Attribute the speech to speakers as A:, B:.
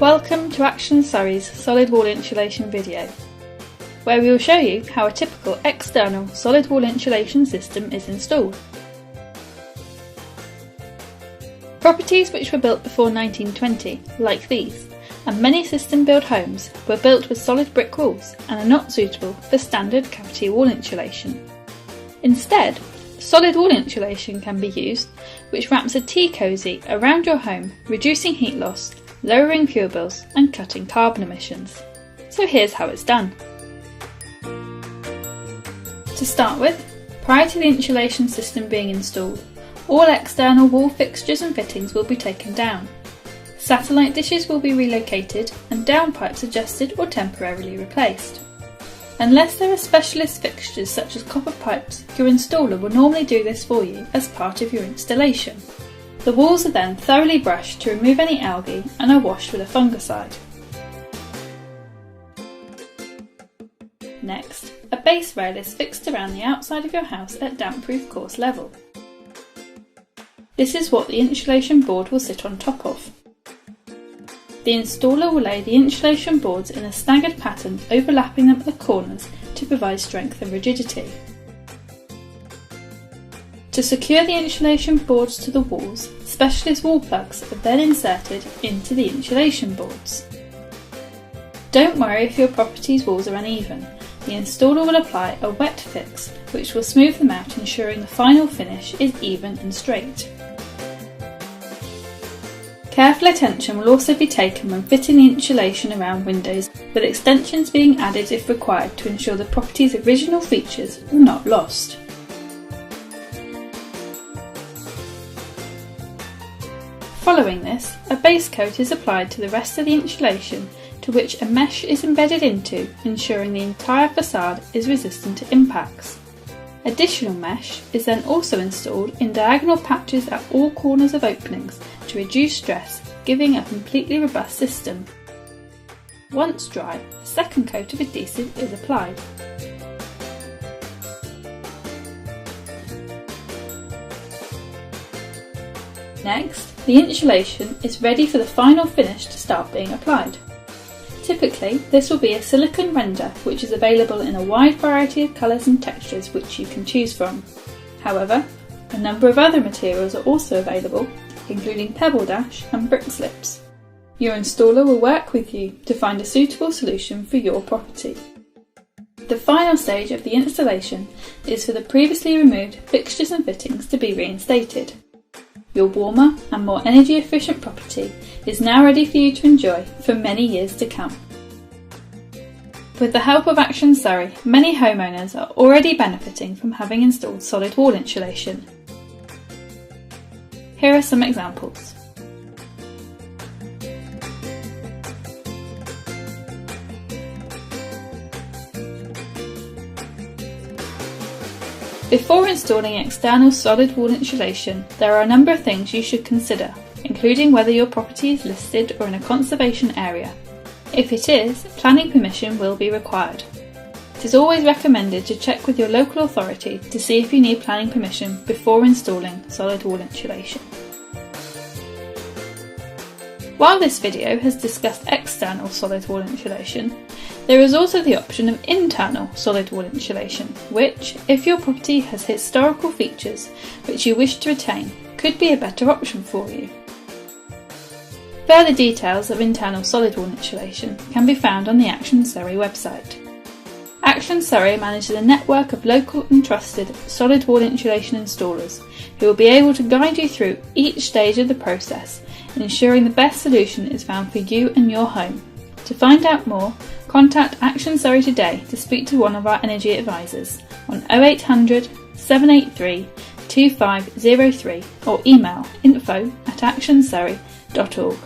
A: Welcome to Action Surrey's solid wall insulation video, where we will show you how a typical external solid wall insulation system is installed. Properties which were built before 1920, like these, and many system-built homes were built with solid brick walls and are not suitable for standard cavity wall insulation. Instead, solid wall insulation can be used, which wraps a tea cosy around your home, reducing heat loss, lowering fuel bills and cutting carbon emissions. So here's how it's done. To start with, prior to the insulation system being installed, all external wall fixtures and fittings will be taken down. Satellite dishes will be relocated and downpipes adjusted or temporarily replaced. Unless there are specialist fixtures such as copper pipes, your installer will normally do this for you as part of your installation. The walls are then thoroughly brushed to remove any algae and are washed with a fungicide. Next, a base rail is fixed around the outside of your house at damp-proof course level. This is what the insulation board will sit on top of. The installer will lay the insulation boards in a staggered pattern overlapping them at the corners to provide strength and rigidity. To secure the insulation boards to the walls, specialist wall plugs are then inserted into the insulation boards. Don't worry if your property's walls are uneven. The installer will apply a wet fix which will smooth them out, ensuring the final finish is even and straight. Careful attention will also be taken when fitting the insulation around windows, with extensions being added if required to ensure the property's original features are not lost. Following this, a base coat is applied to the rest of the insulation, to which a mesh is embedded into, ensuring the entire facade is resistant to impacts. Additional mesh is then also installed in diagonal patches at all corners of openings to reduce stress, giving a completely robust system. Once dry, a second coat of adhesive is applied. Next, the insulation is ready for the final finish to start being applied. Typically, this will be a silicone render which is available in a wide variety of colours and textures which you can choose from. However, a number of other materials are also available, including pebble dash and brick slips. Your installer will work with you to find a suitable solution for your property. The final stage of the installation is for the previously removed fixtures and fittings to be reinstated. Your warmer and more energy efficient property is now ready for you to enjoy for many years to come. With the help of Action Surrey, many homeowners are already benefiting from having installed solid wall insulation. Here are some examples. Before installing external solid wall insulation, there are a number of things you should consider, including whether your property is listed or in a conservation area. If it is, planning permission will be required. It is always recommended to check with your local authority to see if you need planning permission before installing solid wall insulation. While this video has discussed external solid wall insulation, there is also the option of internal solid wall insulation, which, if your property has historical features which you wish to retain, could be a better option for you. Further details of internal solid wall insulation can be found on the Action Surrey website. Action Surrey manages a network of local and trusted solid wall insulation installers who will be able to guide you through each stage of the process, ensuring the best solution is found for you and your home. To find out more, contact Action Surrey today to speak to one of our energy advisors on 0800 783 2503 or email info@actionsurrey.org.